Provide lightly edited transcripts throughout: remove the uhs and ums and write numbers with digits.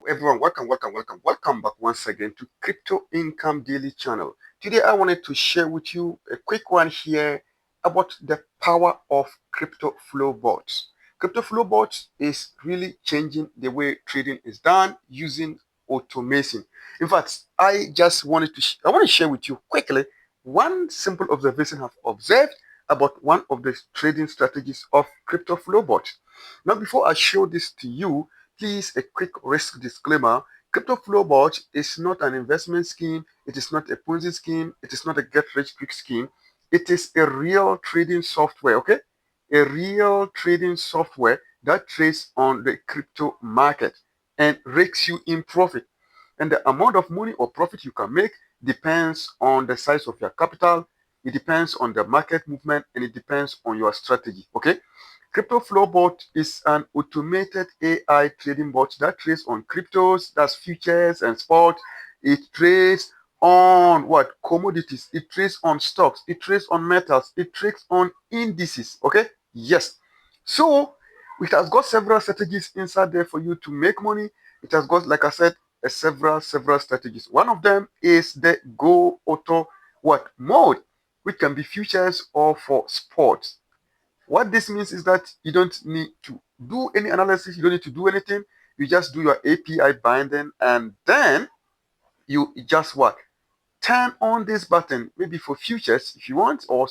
Everyone, welcome back once again to Crypto Income Daily Channel. Today I wanted to share with you a quick one here about the power of crypto flow bots. Crypto flow bots is really changing the way trading is done using automation. In fact, I want to share with you quickly one simple observation I've observed about one of the trading strategies of crypto flow bots. Now, before I show this to you, please, a quick risk disclaimer. Crypto flow bot is not an investment scheme. It is not a Ponzi scheme. It is not a get rich quick scheme. It is a real trading software, okay? A real trading software that trades on the crypto market and rakes you in profit. And the amount of money or profit you can make depends on the size of your capital. It depends on the market movement and it depends on your strategy, okay? Crypto Flow Bot is an automated AI trading bot that trades on cryptos, that's futures and spot. It trades on what? Commodities. It trades on stocks. It trades on metals. It trades on indices. Okay? Yes. So it has got several strategies inside there for you to make money. It has got, like I said, several strategies. One of them is the Go Auto what mode, which can be futures or for sports. What this means is that you don't need to do any analysis, you don't need to do anything. You just do your API binding and then you just what? Turn on this button, maybe for futures if you want, or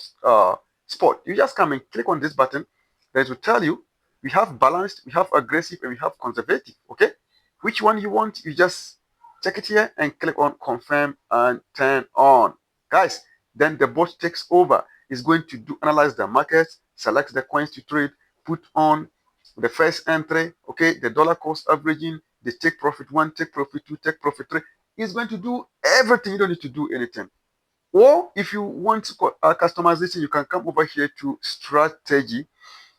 spot. You just come and click on this button. That will tell you we have balanced, we have aggressive, and we have conservative. Okay? Which one you want, you just check it here and click on confirm and turn on. Guys, then the bot takes over. It's going to analyze the market, select the coins to trade, put on the first entry, okay, the dollar cost averaging, the take profit one, take profit two, take profit three. It's going to do everything. You don't need to do anything. Or if you want customization, you can come over here to strategy.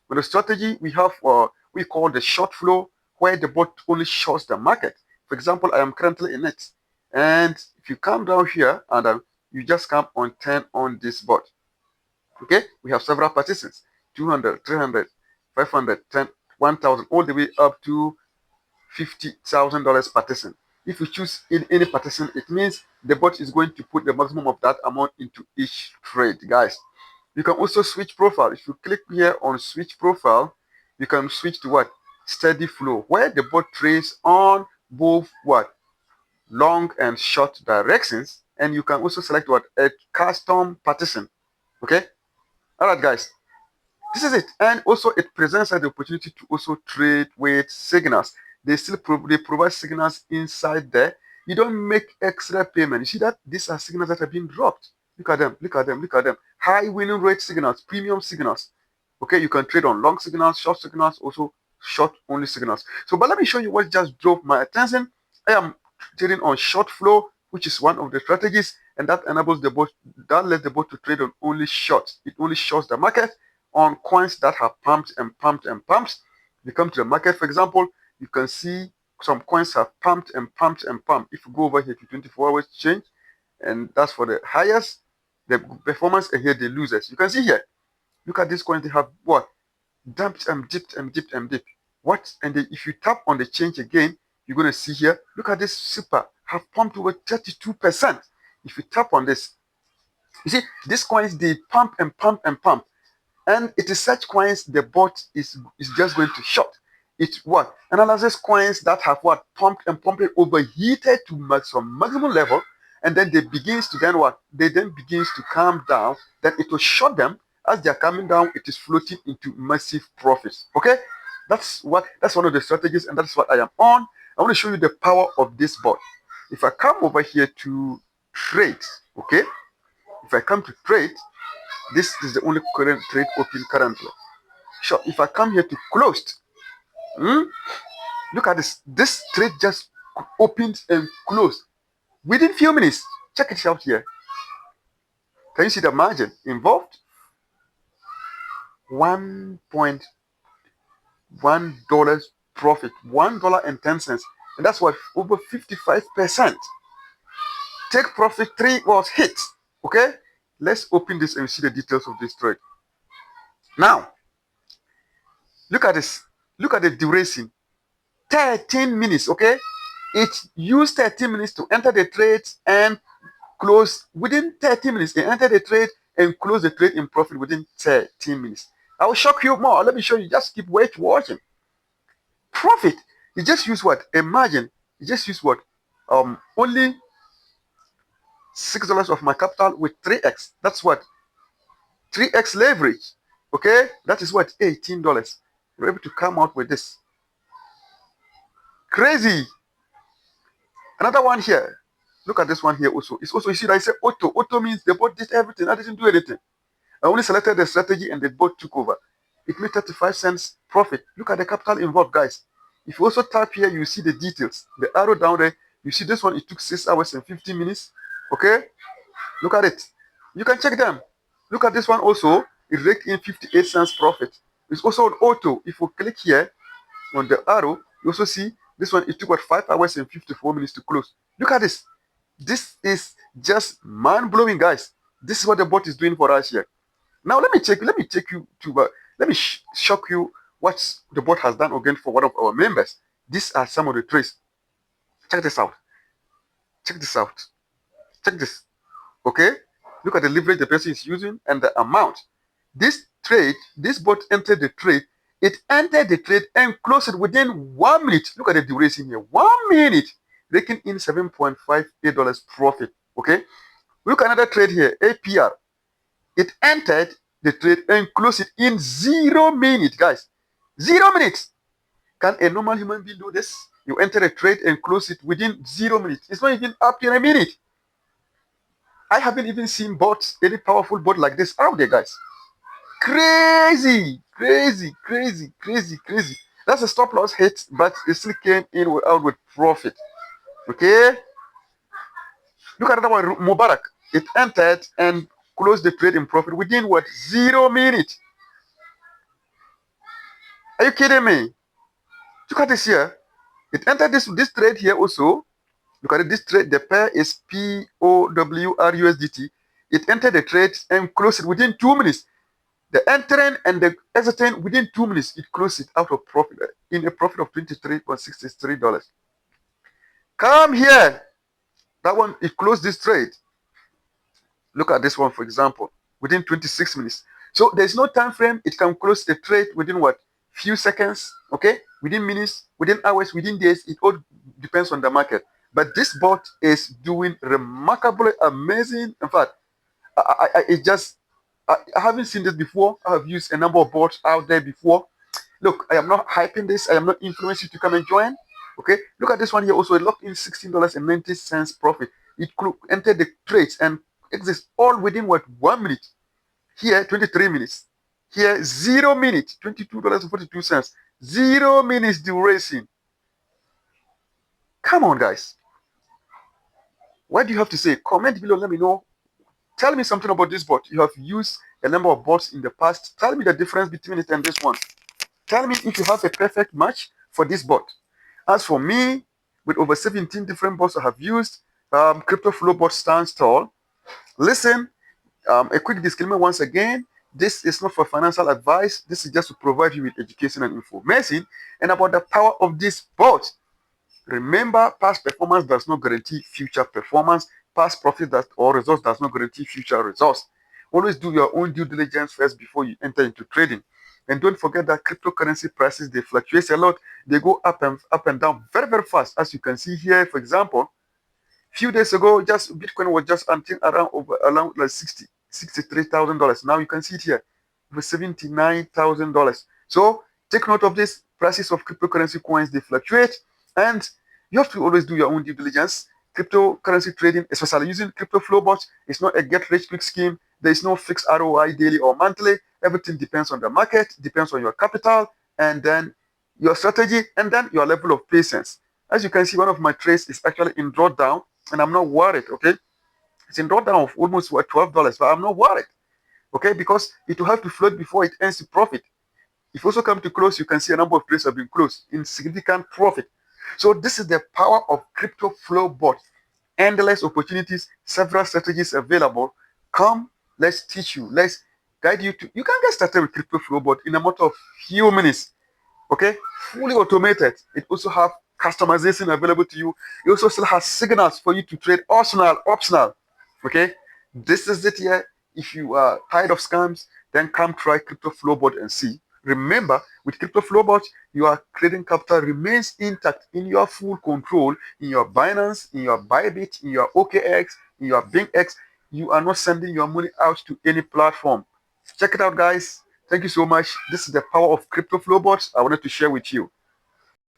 With the strategy, we have we call the short flow, where the bot only shows the market. For example, I am currently in it. And if you come down here and you just come on turn on this bot. Okay, we have several participants, 200, 300, 500, 10, 1,000, all the way up to $50,000 partition. If you choose in any partition, it means the bot is going to put the maximum of that amount into each trade, guys. You can also switch profile. If you click here on switch profile, you can switch to what? Steady flow, where the bot trades on both what? Long and short directions. And you can also select what? A custom partition. Okay? All right, guys. This is it. And also it presents the opportunity to also trade with signals. They still they provide signals inside there. You don't make extra payment. You see that these are signals that have been dropped. Look at them, look at them, look at them. High winning rate signals, premium signals. Okay, you can trade on long signals, short signals, also short only signals. So, but let me show you what just drove my attention. I am trading on short flow, which is one of the strategies, and that enables the bot, that lets the bot to trade on only short. It only shows the market on coins that have pumped and pumped and pumped. You come to the market, for example, you can see some coins have pumped and pumped and pumped. If you go over here to 24 hours change, and that's for the highest, the performance, and here the losers. You can see here, look at these coins, they have what? Dumped and dipped and dipped and dipped. What? And then if you tap on the change again, you're going to see here, look at this super, have pumped over 32%. If you tap on this, you see, these coins, they pump and pump and pump. And it is such coins the bot is just going to short. It what? Analyzes coins that have what? Pumped and pumped, overheated to some maximum level, and then they begins to then what? They then begins to calm down. Then it will short them. As they are coming down, it is floating into massive profits. Okay, that's one of the strategies, and that's what I am on. I want to show you the power of this bot. If I come over here to trade, okay, if I come to trade, this is the only current trade open currently. Sure, if I come here to closed, look at this. This trade just opened and closed within few minutes. Check it out here. Can you see the margin involved? $1.1 profit, $1.10, and that's what over 55%. Take profit 3 was hit. Okay, let's open this and see the details of this trade. Now, look at this. Look at the duration. 13 minutes. Okay, It used 30 minutes to enter the trade and close within 30 minutes. They enter the trade and close the trade in profit within 13 minutes. I will shock you more. Let me show you. Just keep watching. Profit. You just use what? A margin. You just use what? Only $6 of my capital with 3x. That's what? 3x leverage. Okay? That is what? $18. You're able to come out with this. Crazy. Another one here. Look at this one here also. It's also, you see, I say auto. Auto means the bot did everything. I didn't do anything. I only selected the strategy and the bot took over. It made 35 cents profit. Look at the capital involved, guys. If you also tap here, you see the details. The arrow down there, you see this one, it took 6 hours and 15 minutes. Okay? Look at it. You can check them. Look at this one also. It raked in 58 cents profit. It's also on auto. If you click here on the arrow, you also see this one, it took what 5 hours and 54 minutes to close. Look at this. This is just mind-blowing, guys. This is what the bot is doing for us here. Now let me take you to let me shock you what the bot has done again for one of our members. These are some of the trades. Check this out. Check this out. Check this. Okay? Look at the leverage the person is using and the amount. This trade, this bot entered the trade. It entered the trade and closed it within 1 minute. Look at the duration here. 1 minute. Raking in $7.58 profit. Okay? Look at another trade here. APR. It entered the trade and closed it in 0 minutes, guys. 0 minutes. Can a normal human being do this? You enter a trade and close it within 0 minutes. It's not even up to a minute. I haven't even seen bots, any powerful bot like this out there, guys. Crazy, crazy, crazy, crazy, crazy. That's a stop loss hit, but it still came in out with profit. Okay? Look at another one, Mubarak. It entered and closed the trade in profit within what? 0 minutes. Are you kidding me? Look at this here. It entered this trade here also. Look at this trade. The pair is POWRUSDT. It entered the trade and closed it within 2 minutes. The entering and the exiting within 2 minutes. It closed it out of profit in a profit of $23.63. Come here. That one, it closed this trade. Look at this one, for example, within 26 minutes. So there's no time frame. It can close the trade within what? Few seconds, okay? Within minutes, within hours, within days. It all depends on the market. But this bot is doing remarkably amazing. In fact, I haven't seen this before. I have used a number of bots out there before. Look, I am not hyping this. I am not influencing you to come and join. Okay, look at this one here. Also, it locked in $16.90 profit. It entered the trades and exits all within what? 1 minute. Here, 23 minutes. Here, 0 minutes, $22.42. 0 minutes duration. Come on, guys. What do you have to say? Comment below. Let me know. Tell me something about this bot. You have used a number of bots in the past. Tell me the difference between it and this one. Tell me if you have a perfect match for this bot. As for me, with over 17 different bots I have used, Crypto Flow bot stands tall. Listen, a quick disclaimer once again. This is not for financial advice. This is just to provide you with education and information and about the power of this bot. Remember, past performance does not guarantee future performance. Past profit or results does not guarantee future results. Always do your own due diligence first before you enter into trading. And don't forget that cryptocurrency prices, they fluctuate a lot. They go up and down very, very fast. As you can see here, for example, few days ago, just Bitcoin was just around like $63,000. Now you can see it here, over $79,000. So take note of this. Prices of cryptocurrency coins, they fluctuate, and you have to always do your own due diligence. Cryptocurrency trading, especially using crypto flow bots, is not a get-rich-quick scheme. There is no fixed ROI daily or monthly. Everything depends on the market, depends on your capital, and then your strategy, and then your level of patience. As you can see, one of my trades is actually in drawdown, and I'm not worried, okay? It's in drawdown of almost what, $12, but I'm not worried, okay? Because it will have to float before it earns the profit. If you also come to close, you can see a number of trades have been closed in significant profit. So this is the power of crypto flow bot. Endless opportunities, several strategies available. Come, let's teach you. Let's guide you to. You can get started with crypto flow bot in a matter of few minutes. Okay, fully automated. It also have customization available to you. It also still has signals for you to trade optional. Okay, this is it here. If you are tired of scams, then come try Crypto Flowbot and see. Remember, with Crypto Flowbot, your trading capital remains intact in your full control in your Binance, in your Bybit, in your OKX, in your BingX. You are not sending your money out to any platform. Check it out, guys. Thank you so much. This is the power of Crypto Flowbots I wanted to share with you.